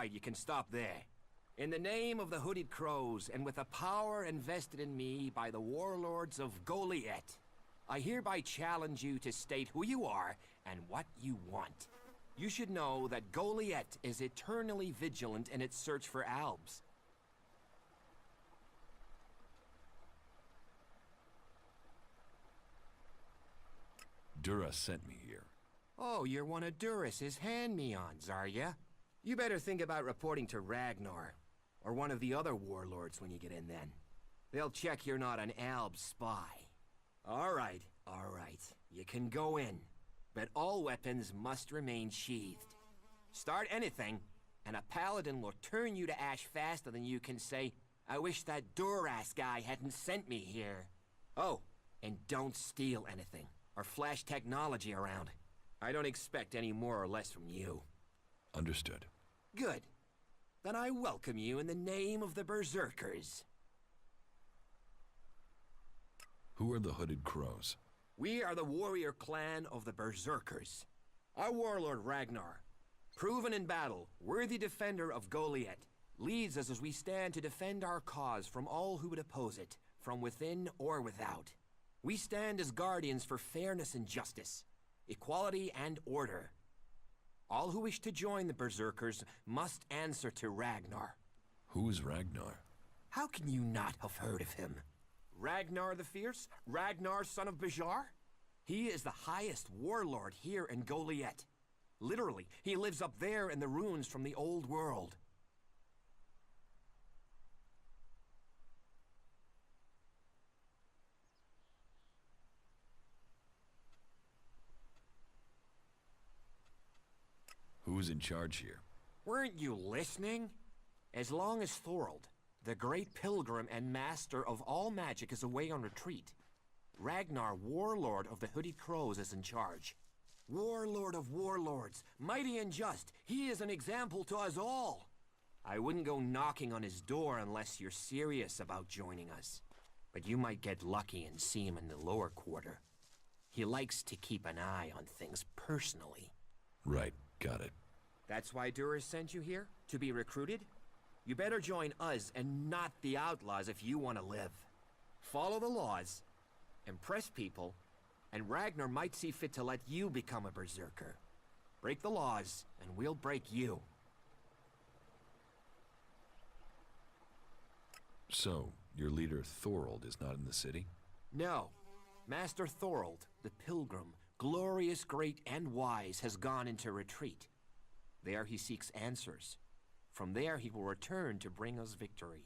right, you can stop there. In the name of the Hooded Crows, and with the power invested in me by the warlords of Goliath, I hereby challenge you to state who you are and what you want. You should know that Goliath is eternally vigilant in its search for albs. Dura sent me here. Oh, you're one of Duras's hand-me-ons, are ya? You better think about reporting to Ragnar, or one of the other warlords when you get in then. They'll check you're not an Alb spy. All right. You can go in, but all weapons must remain sheathed. Start anything, and a paladin will turn you to ash faster than you can say, I wish that Duras guy hadn't sent me here. Oh, and don't steal anything, or flash technology around. I don't expect any more or less from you. Understood. Good. Then I welcome you in the name of the Berserkers. Who are the Hooded Crows? We are the warrior clan of the Berserkers. Our warlord Ragnar, proven in battle, worthy defender of Goliath, leads us as we stand to defend our cause from all who would oppose it, from within or without. We stand as guardians for fairness and justice, equality and order. All who wish to join the Berserkers must answer to Ragnar. Who is Ragnar? How can you not have heard of him? Ragnar the Fierce? Ragnar, son of Bajar? He is the highest warlord here in Goliath. Literally, he lives up there in the ruins from the old world. Who's in charge here? Weren't you listening? As long as Thorold, the great pilgrim and master of all magic, is away on retreat, Ragnar, warlord of the Hooded Crows, is in charge. Warlord of warlords, mighty and just, he is an example to us all. I wouldn't go knocking on his door unless you're serious about joining us. But you might get lucky and see him in the lower quarter. He likes to keep an eye on things personally. Right, got it. That's why Duras sent you here? To be recruited? You better join us and not the outlaws if you want to live. Follow the laws, impress people, and Ragnar might see fit to let you become a berserker. Break the laws, and we'll break you. So, your leader Thorold is not in the city? No. Master Thorold, the pilgrim, glorious, great, and wise, has gone into retreat. There he seeks answers. From there he will return to bring us victory.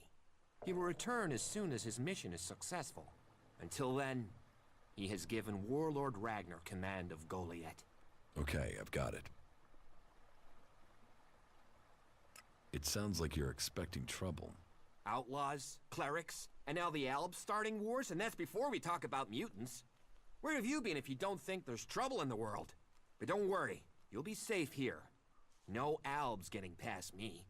He will return as soon as his mission is successful. Until then, he has given Warlord Ragnar command of Goliath. Okay, I've got it. It sounds like you're expecting trouble. Outlaws, clerics, and now the Albs starting wars, and that's before we talk about mutants. Where have you been if you don't think there's trouble in the world? But don't worry, you'll be safe here. No Albs getting past me.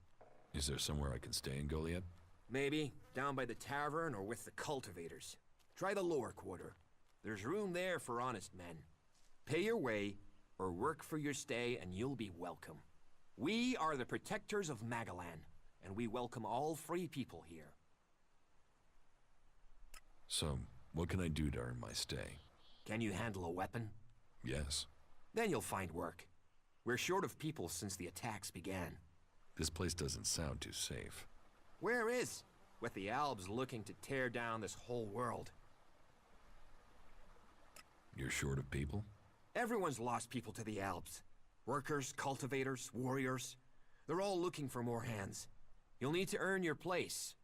Is there somewhere I can stay in Goliath? Maybe, down by the tavern or with the cultivators. Try the lower quarter. There's room there for honest men. Pay your way, or work for your stay, and you'll be welcome. We are the protectors of Magalan, and we welcome all free people here. So, what can I do to earn my stay? Can you handle a weapon? Yes. Then you'll find work. We're short of people since the attacks began. This place doesn't sound too safe. Where is? With the Albs looking to tear down this whole world. You're short of people? Everyone's lost people to the Albs. Workers, cultivators, warriors. They're all looking for more hands. You'll need to earn your place.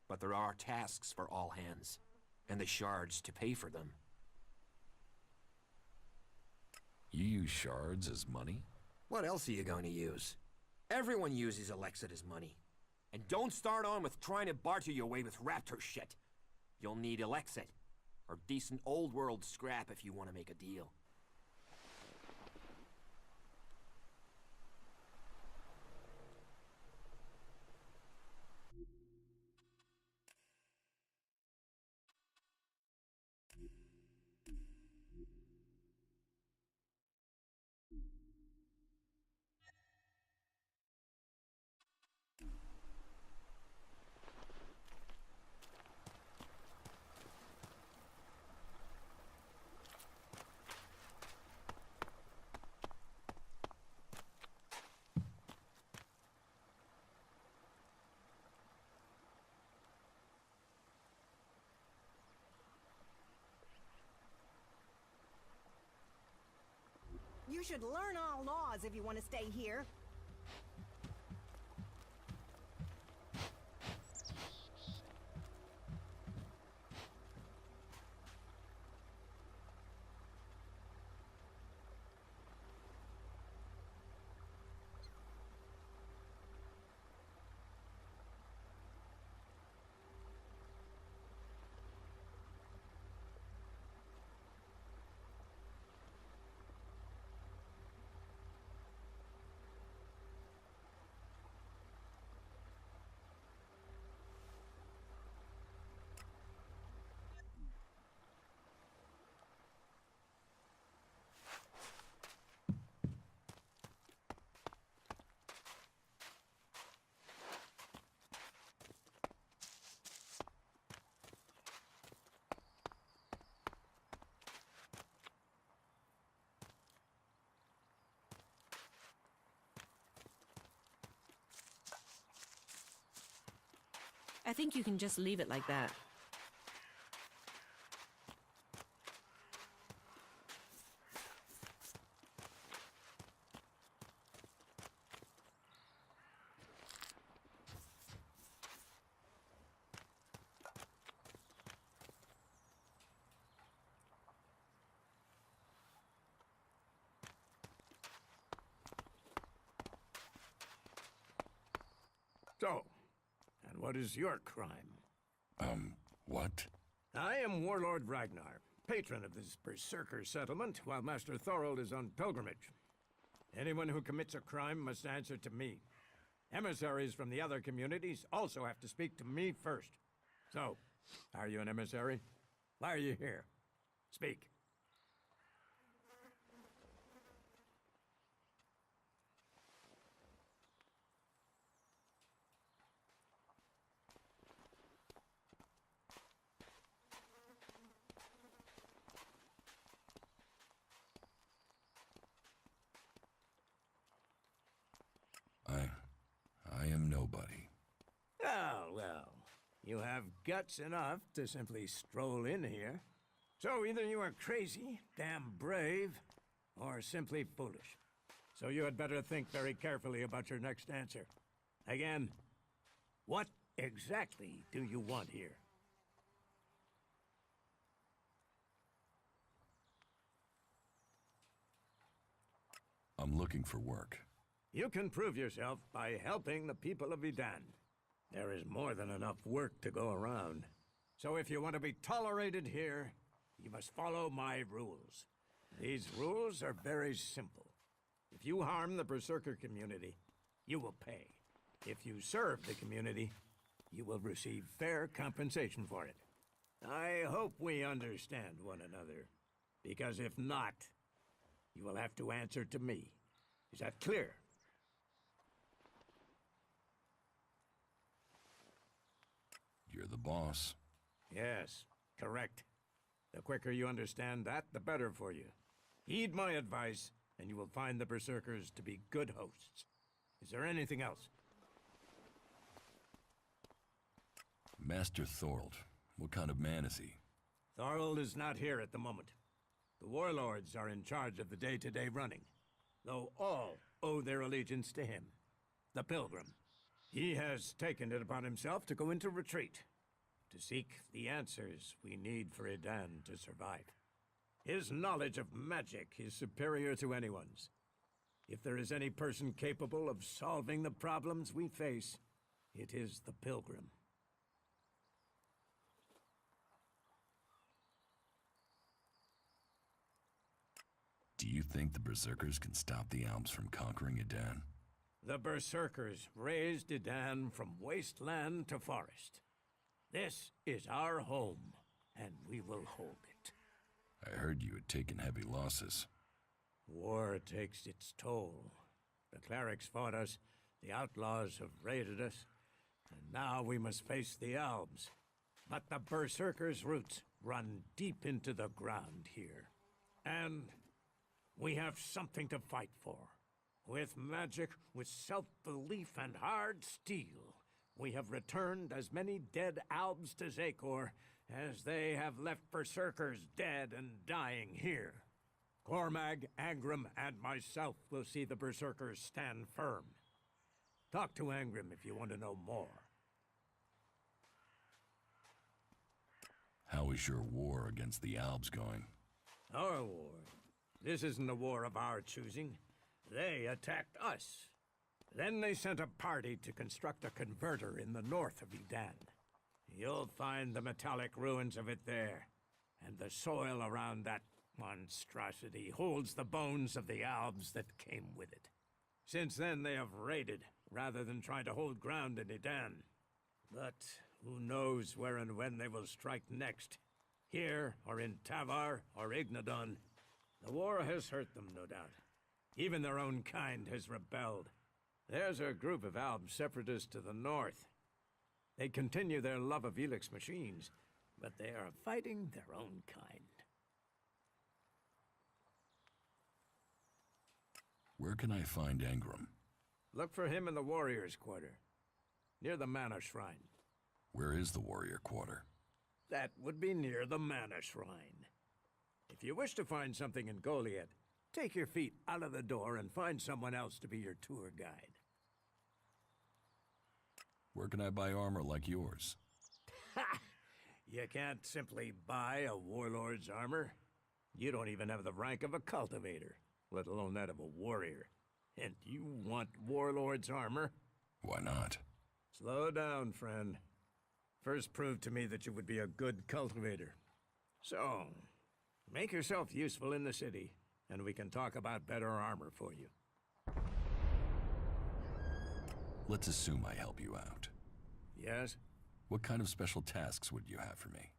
But there are tasks for all hands. And the shards to pay for them. You use shards as money? What else are you going to use? Everyone uses Elex as money. And don't start on with trying to barter your way with raptor shit. You'll need Elex or decent old world scrap if you want to make a deal. You should learn all laws if you want to stay here. I think you can just leave it like that. So, and what is your crime? What? I am Warlord Ragnar, patron of this Berserker settlement, while Master Thorold is on pilgrimage. Anyone who commits a crime must answer to me. Emissaries from the other communities also have to speak to me first. So, are you an emissary? Why are you here? Speak. I am nobody. Oh, well. You have guts enough to simply stroll in here. So either you are crazy, damn brave, or simply foolish. So you had better think very carefully about your next answer. Again, what exactly do you want here? I'm looking for work. You can prove yourself by helping the people of Idan. There is more than enough work to go around. So if you want to be tolerated here, you must follow my rules. These rules are very simple. If you harm the Berserker community, you will pay. If you serve the community, you will receive fair compensation for it. I hope we understand one another, because if not, you will have to answer to me. Is that clear? You're the boss. Yes, correct. The quicker you understand that, the better for you. Heed my advice, and you will find the Berserkers to be good hosts. Is there anything else? Master Thorold. What kind of man is he? Thorold is not here at the moment. The warlords are in charge of the day-to-day running, though all owe their allegiance to him, the Pilgrim. He has taken it upon himself to go into retreat, to seek the answers we need for Idan to survive. His knowledge of magic is superior to anyone's. If there is any person capable of solving the problems we face, it is the Pilgrim. Do you think the Berserkers can stop the Alps from conquering Idan? The Berserkers raised Idan from wasteland to forest. This is our home, and we will hold it. I heard you had taken heavy losses. War takes its toll. The clerics fought us, the outlaws have raided us, and now we must face the Alps. But the Berserkers' roots run deep into the ground here. And we have something to fight for. With magic, with self-belief and hard steel, we have returned as many dead Albs to Zakor as they have left Berserkers dead and dying here. Cormag, Angram, and myself will see the Berserkers stand firm. Talk to Angram if you want to know more. How is your war against the Albs going? Our war? This isn't a war of our choosing. They attacked us. Then they sent a party to construct a converter in the north of Edan. You'll find the metallic ruins of it there, and the soil around that monstrosity holds the bones of the Albs that came with it. Since then, they have raided, rather than trying to hold ground in Edan. But who knows where and when they will strike next? Here, or in Tavar, or Ignadon. The war has hurt them, no doubt. Even their own kind has rebelled. There's a group of Alb separatists to the north. They continue their love of Elex machines, but they are fighting their own kind. Where can I find Angram? Look for him in the Warriors' Quarter, near the Mana Shrine. Where is the Warrior Quarter? That would be near the Mana Shrine. If you wish to find something in Goliath, take your feet out of the door and find someone else to be your tour guide. Where can I buy armor like yours? Ha! You can't simply buy a warlord's armor. You don't even have the rank of a cultivator, let alone that of a warrior. And you want warlord's armor? Why not? Slow down, friend. First prove to me that you would be a good cultivator. So, make yourself useful in the city, and we can talk about better armor for you. Let's assume I help you out. Yes? What kind of special tasks would you have for me?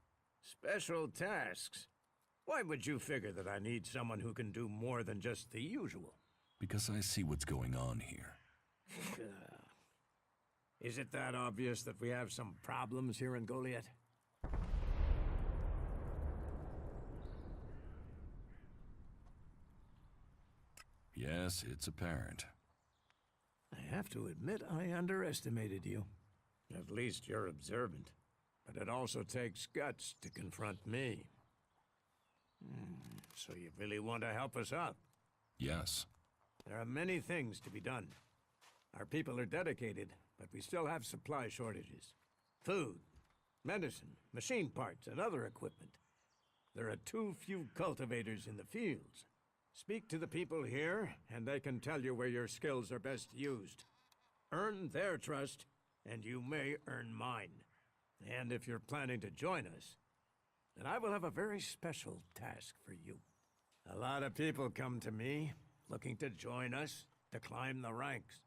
Special tasks? Why would you figure that I need someone who can do more than just the usual? Because I see what's going on here. Is it that obvious that we have some problems here in Goliath? Yes, it's apparent. I have to admit I underestimated you. At least you're observant. But it also takes guts to confront me. So you really want to help us out? Yes. There are many things to be done. Our people are dedicated, but we still have supply shortages. Food, medicine, machine parts, and other equipment. There are too few cultivators in the fields. Speak to the people here, and they can tell you where your skills are best used. Earn their trust, and you may earn mine. And if you're planning to join us, then I will have a very special task for you. A lot of people come to me, looking to join us, to climb the ranks.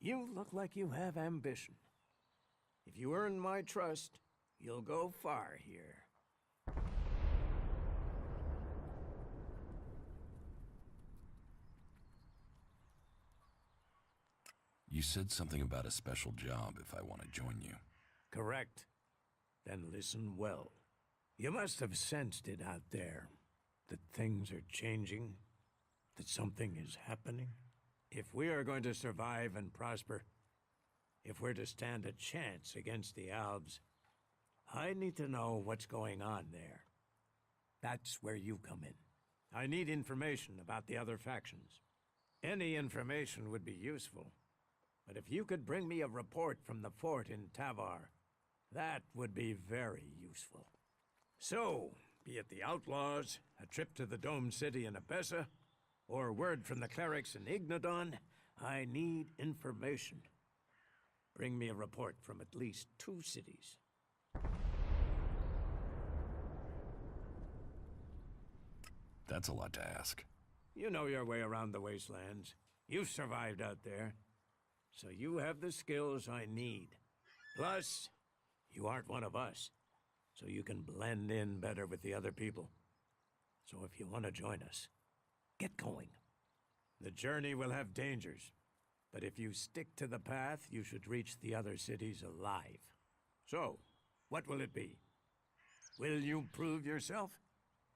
You look like you have ambition. If you earn my trust, you'll go far here. You said something about a special job if I want to join you. Correct. Then listen well. You must have sensed it out there, that things are changing, that something is happening. If we are going to survive and prosper, if we're to stand a chance against the Albs, I need to know what's going on there. That's where you come in. I need information about the other factions. Any information would be useful. But if you could bring me a report from the fort in Tavar, that would be very useful. So, be it the Outlaws, a trip to the Dome City in Abessa, or word from the clerics in Ignadon, I need information. Bring me a report from at least 2 cities. That's a lot to ask. You know your way around the wastelands. You've survived out there. So you have the skills I need. Plus, you aren't one of us, so you can blend in better with the other people. So if you want to join us, get going. The journey will have dangers, but if you stick to the path, you should reach the other cities alive. So, what will it be? Will you prove yourself?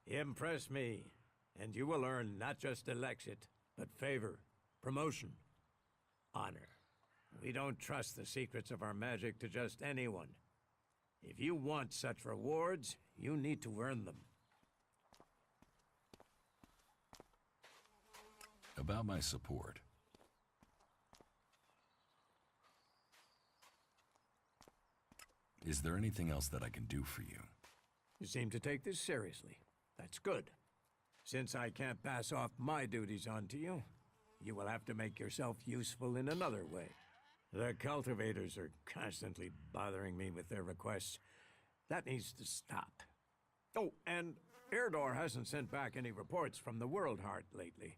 Impress me, and you will earn not just Elexit, but favor, promotion, honor. We don't trust the secrets of our magic to just anyone. If you want such rewards, you need to earn them. About my support. Is there anything else that I can do for you? You seem to take this seriously. That's good. Since I can't pass off my duties onto you, you will have to make yourself useful in another way. The cultivators are constantly bothering me with their requests. That needs to stop. Oh, and Erdor hasn't sent back any reports from the World Heart lately.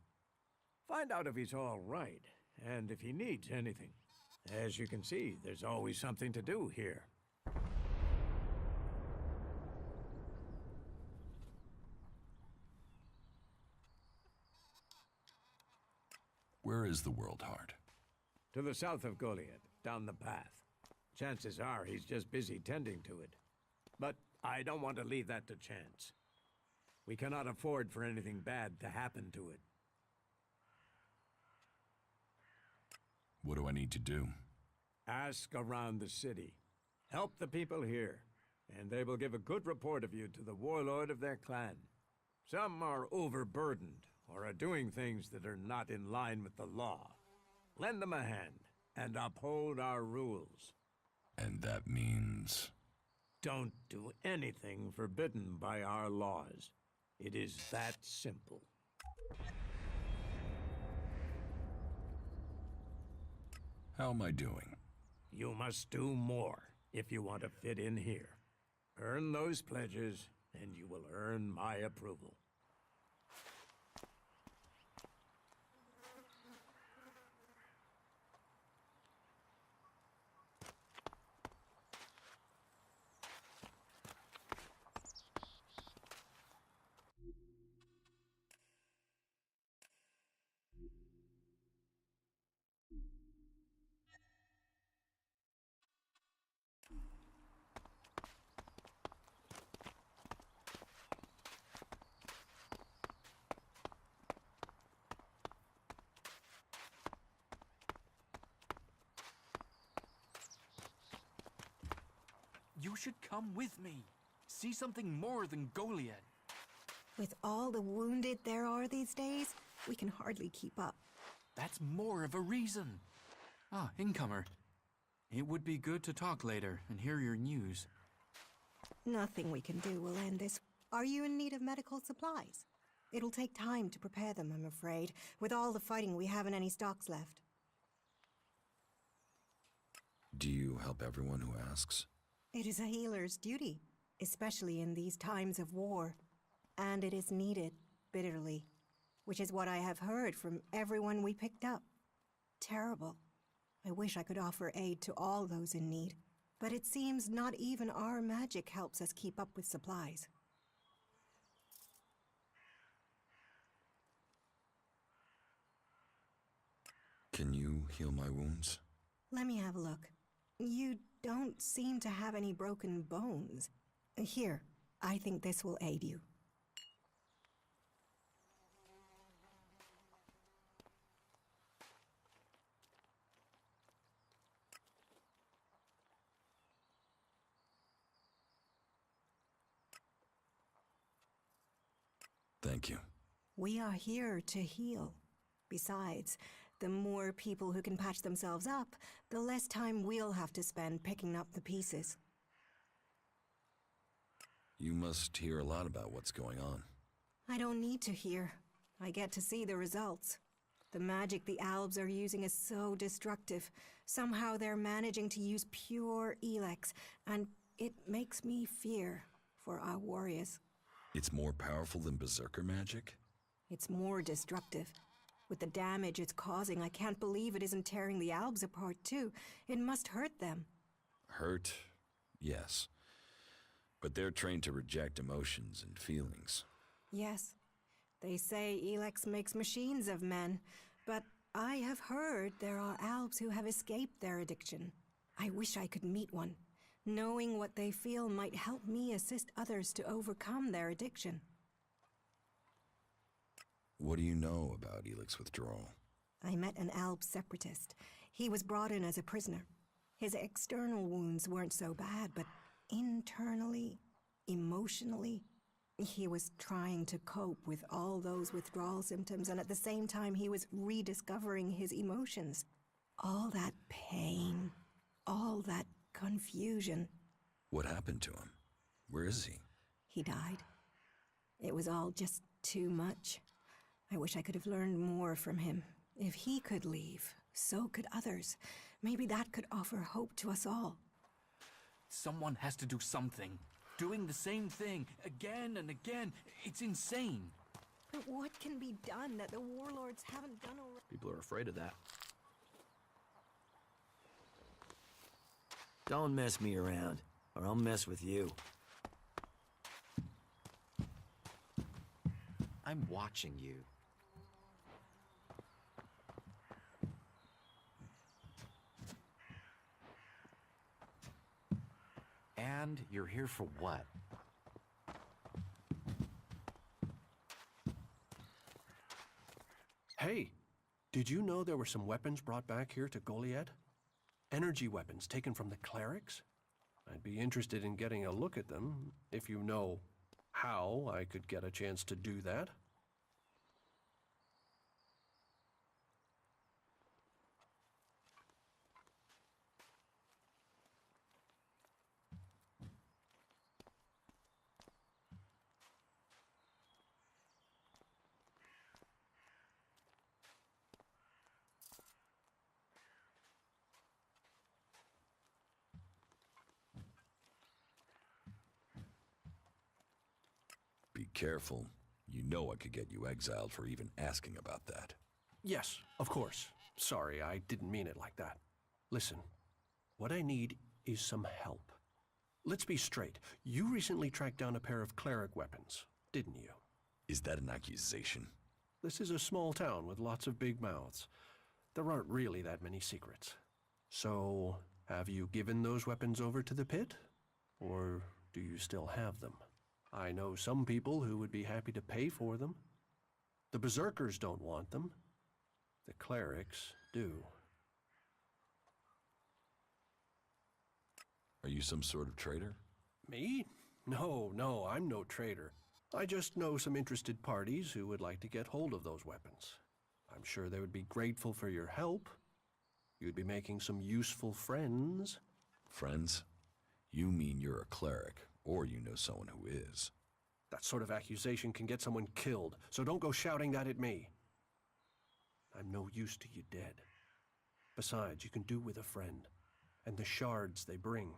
Find out if he's all right, and if he needs anything. As you can see, there's always something to do here. Where is the World Heart? To the south of Goliad, down the path. Chances are he's just busy tending to it. But I don't want to leave that to chance. We cannot afford for anything bad to happen to it. What do I need to do? Ask around the city. Help the people here, and they will give a good report of you to the warlord of their clan. Some are overburdened, or are doing things that are not in line with the law. Lend them a hand, and uphold our rules. And that means... Don't do anything forbidden by our laws. It is that simple. How am I doing? You must do more if you want to fit in here. Earn those pledges, and you will earn my approval. You should come with me. See something more than Goliad. With all the wounded there are these days, we can hardly keep up. That's more of a reason. Ah, incomer. It would be good to talk later and hear your news. Nothing we can do will end this. Are you in need of medical supplies? It'll take time to prepare them, I'm afraid. With all the fighting, we haven't any stocks left. Do you help everyone who asks? It is a healer's duty, especially in these times of war. And it is needed, bitterly, which is what I have heard from everyone we picked up. Terrible. I wish I could offer aid to all those in need, but it seems not even our magic helps us keep up with supplies. Can you heal my wounds? Let me have a look. You don't seem to have any broken bones. Here, I think this will aid you. Thank you. We are here to heal. Besides, the more people who can patch themselves up, the less time we'll have to spend picking up the pieces. You must hear a lot about what's going on. I don't need to hear. I get to see the results. The magic the Albs are using is so destructive. Somehow they're managing to use pure Elex, and it makes me fear for our warriors. It's more powerful than Berserker magic? It's more destructive. With the damage it's causing, I can't believe it isn't tearing the Albs apart too. It must hurt them. Hurt, yes. But they're trained to reject emotions and feelings. Yes. They say Elex makes machines of men, but I have heard there are Albs who have escaped their addiction. I wish I could meet one. Knowing what they feel might help me assist others to overcome their addiction. What do you know about Elex withdrawal? I met an Alb separatist. He was brought in as a prisoner. His external wounds weren't so bad, but internally, emotionally, He was trying to cope with all those withdrawal symptoms, and at the same time, he was rediscovering his emotions. All that pain, all that confusion. What happened to him? Where is he? He died. It was all just too much. I wish I could have learned more from him. If he could leave, so could others. Maybe that could offer hope to us all. Someone has to do something. Doing the same thing again and again. It's insane. But what can be done that the warlords haven't done already? People are afraid of that. Don't mess me around, or I'll mess with you. I'm watching you. And you're here for what? Hey, did you know there were some weapons brought back here to Goliad? Energy weapons taken from the clerics? I'd be interested in getting a look at them, if you know how I could get a chance to do that. Be careful. You know I could get you exiled for even asking about that. Yes, of course. Sorry, I didn't mean it like that. Listen, what I need is some help. Let's be straight. You recently tracked down a pair of cleric weapons, didn't you? Is that an accusation? This is a small town with lots of big mouths. There aren't really that many secrets. So, have you given those weapons over to the pit? Or do you still have them? I know some people who would be happy to pay for them. The berserkers don't want them. The clerics do. Are you some sort of traitor? Me? No, I'm no traitor. I just know some interested parties who would like to get hold of those weapons. I'm sure they would be grateful for your help. You'd be making some useful friends. Friends? You mean you're a cleric, or you know someone who is. That sort of accusation can get someone killed, so don't go shouting that at me. I'm no use to you dead. Besides, you can do with a friend, and the shards they bring.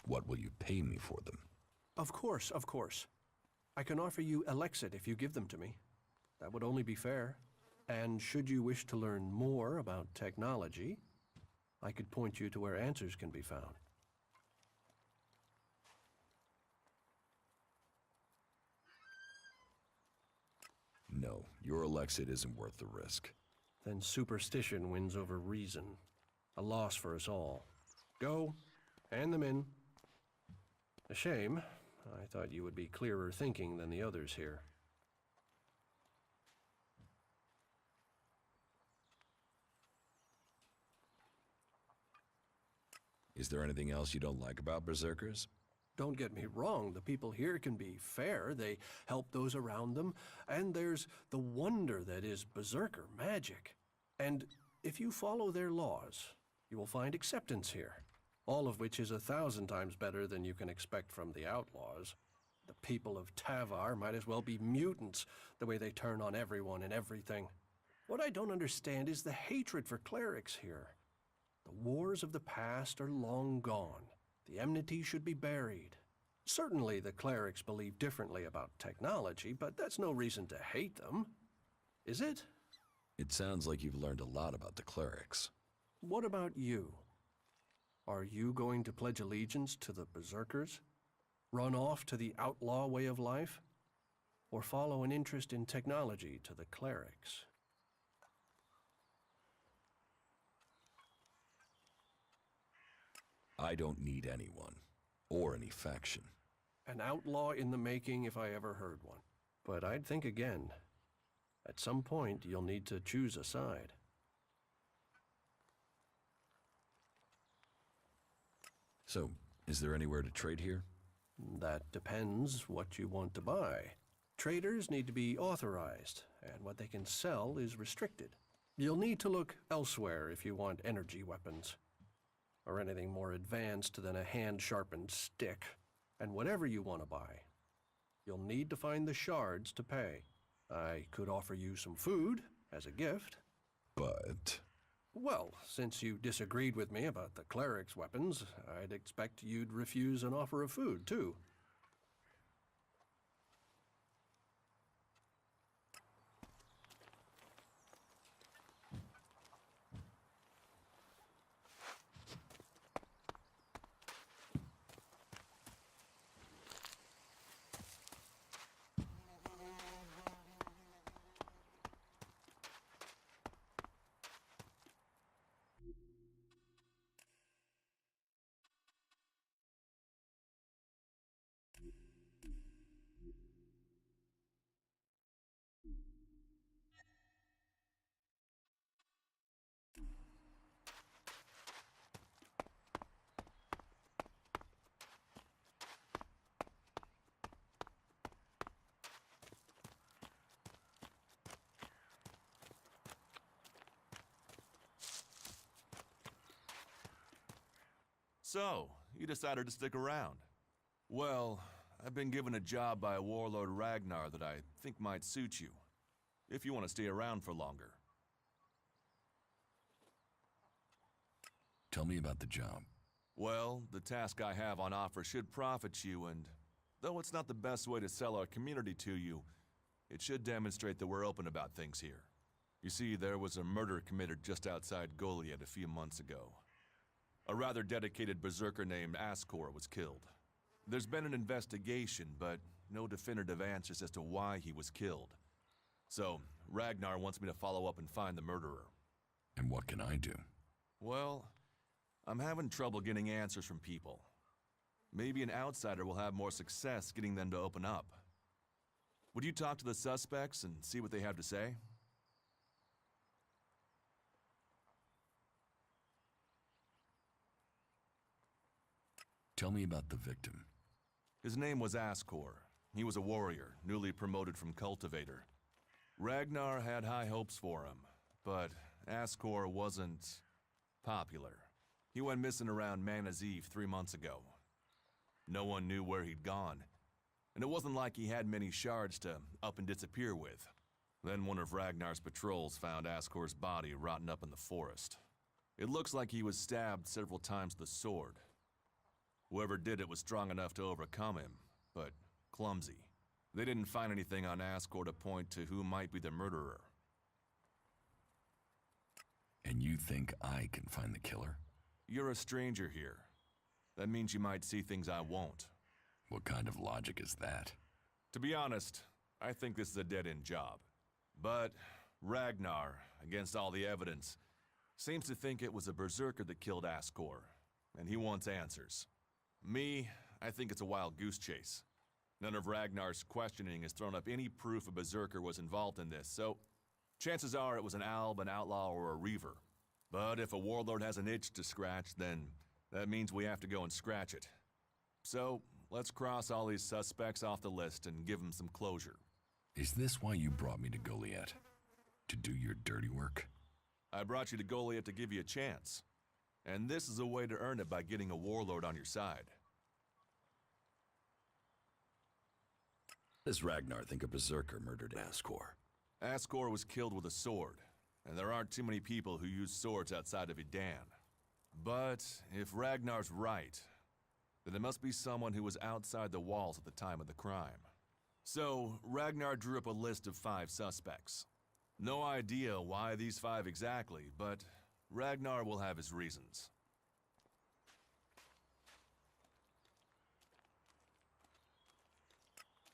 What will you pay me for them? Of course. I can offer you Elex if you give them to me. That would only be fair. And should you wish to learn more about technology, I could point you to where answers can be found. No, your Alexid isn't worth the risk. Then superstition wins over reason. A loss for us all. Go, hand them in. A shame. I thought you would be clearer thinking than the others here. Is there anything else you don't like about berserkers? Don't get me wrong, the people here can be fair. They help those around them. And there's the wonder that is berserker magic. And if you follow their laws, you will find acceptance here. All of which is 1,000 times better than you can expect from the outlaws. The people of Tavar might as well be mutants, the way they turn on everyone and everything. What I don't understand is the hatred for clerics here. The wars of the past are long gone. The enmity should be buried. Certainly the clerics believe differently about technology, but that's no reason to hate them. Is it? It sounds like you've learned a lot about the clerics. What about you? Are you going to pledge allegiance to the berserkers? Run off to the outlaw way of life? Or follow an interest in technology to the clerics? I don't need anyone, or any faction. An outlaw in the making if I ever heard one. But I'd think again. At some point, you'll need to choose a side. So, is there anywhere to trade here? That depends what you want to buy. Traders need to be authorized, and what they can sell is restricted. You'll need to look elsewhere if you want energy weapons, or anything more advanced than a hand-sharpened stick. And whatever you want to buy, you'll need to find the shards to pay. I could offer you some food as a gift. But... Well, since you disagreed with me about the cleric's weapons, I'd expect you'd refuse an offer of food, too. So, you decided to stick around. Well, I've been given a job by Warlord Ragnar that I think might suit you, if you want to stay around for longer. Tell me about the job. Well, the task I have on offer should profit you, and though it's not the best way to sell our community to you, it should demonstrate that we're open about things here. You see, there was a murder committed just outside Goliath a few months ago. A rather dedicated berserker named Ascor was killed. There's been an investigation, but no definitive answers as to why he was killed. So, Ragnar wants me to follow up and find the murderer. And what can I do? Well, I'm having trouble getting answers from people. Maybe an outsider will have more success getting them to open up. Would you talk to the suspects and see what they have to say? Tell me about the victim. His name was Ascor. He was a warrior, newly promoted from cultivator. Ragnar had high hopes for him, but Ascor wasn't popular. He went missing around Mana's Eve 3 months ago. No one knew where he'd gone, and it wasn't like he had many shards to up and disappear with. Then one of Ragnar's patrols found Ascor's body rotten up in the forest. It looks like he was stabbed several times with a sword. Whoever did it was strong enough to overcome him, but clumsy. They didn't find anything on Ascor to point to who might be the murderer. And you think I can find the killer? You're a stranger here. That means you might see things I won't. What kind of logic is that? To be honest, I think this is a dead-end job. But Ragnar, against all the evidence, seems to think it was a berserker that killed Ascor, and he wants answers. Me, I think it's a wild goose chase. None of Ragnar's questioning has thrown up any proof a berserker was involved in this, so chances are it was an alb, an outlaw, or a reaver. But if a warlord has an itch to scratch, then that means we have to go and scratch it. So, let's cross all these suspects off the list and give them some closure. Is this why you brought me to Goliath? To do your dirty work? I brought you to Goliath to give you a chance. And this is a way to earn it by getting a warlord on your side. Does Ragnar think a berserker murdered Ascor? Ascor was killed with a sword, and there aren't too many people who use swords outside of Idan. But if Ragnar's right, then it must be someone who was outside the walls at the time of the crime. So, Ragnar drew up a list of 5 suspects. No idea why these 5 exactly, but Ragnar will have his reasons.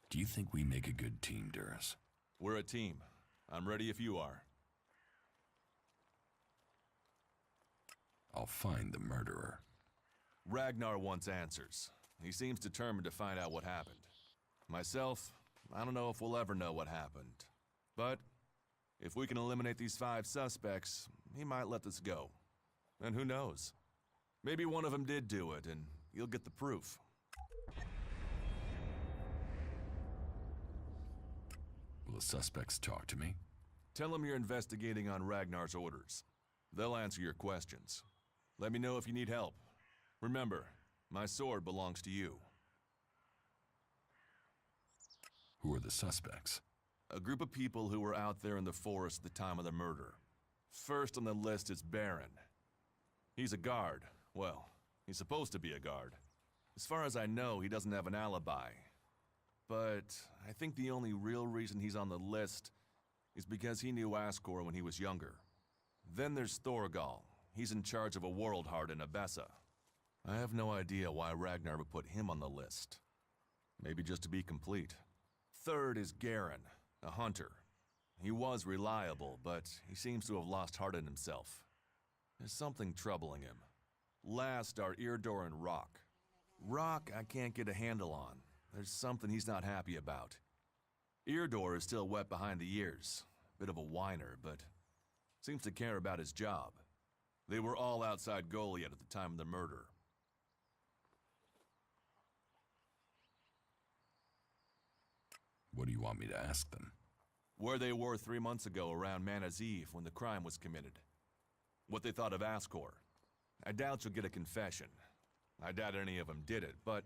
Do you think we make a good team, Duras? We're a team. I'm ready if you are. I'll find the murderer. Ragnar wants answers. He seems determined to find out what happened. Myself, I don't know if we'll ever know what happened. But If we can eliminate these 5 suspects, he might let this go. And who knows? Maybe one of them did do it, and you'll get the proof. Will the suspects talk to me? Tell them you're investigating on Ragnar's orders. They'll answer your questions. Let me know if you need help. Remember, my sword belongs to you. Who are the suspects? A group of people who were out there in the forest at the time of the murder. First on the list is Baron. He's a guard. Well, he's supposed to be a guard. As far as I know, he doesn't have an alibi. But I think the only real reason he's on the list is because he knew Ascor when he was younger. Then there's Thorgal. He's in charge of a world heart in Abessa. I have no idea why Ragnar would put him on the list. Maybe just to be complete. Third is Garen, a hunter. He was reliable, but he seems to have lost heart in himself. There's something troubling him. Last are Irdor and Rock. Rock I can't get a handle on. There's something he's not happy about. Irdor is still wet behind the ears. Bit of a whiner, but seems to care about his job. They were all outside Goliath at the time of the murder. What do you want me to ask them? Where they were 3 months ago around Mana's Eve when the crime was committed. What they thought of Ascor. I doubt you'll get a confession. I doubt any of them did it, but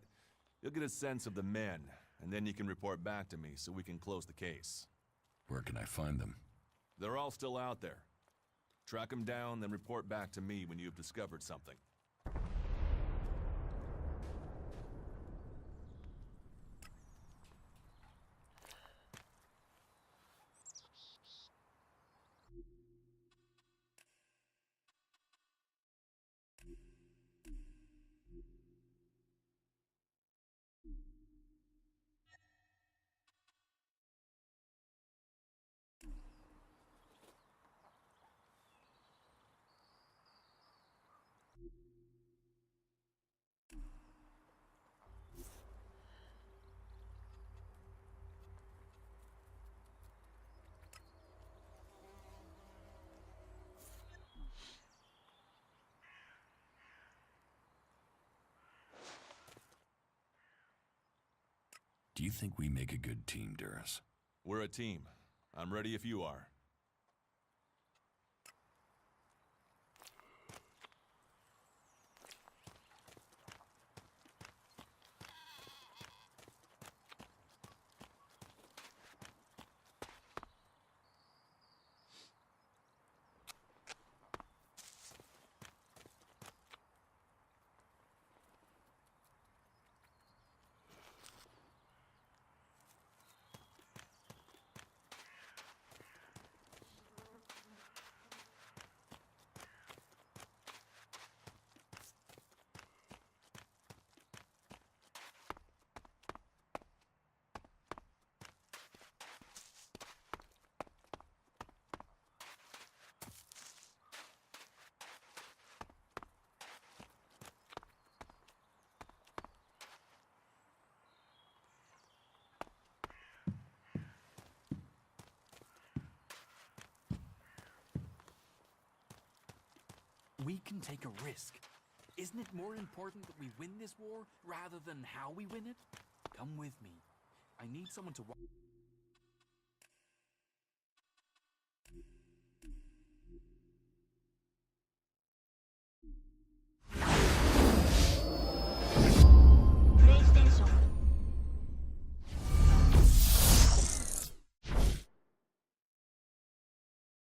you'll get a sense of the men, and then you can report back to me so we can close the case. Where can I find them? They're all still out there. Track them down, then report back to me when you've discovered something. Do you think we make a good team, Duras? We're a team. I'm ready if you are. We can take a risk. Isn't it more important that we win this war rather than how we win it? Come with me. I need someone to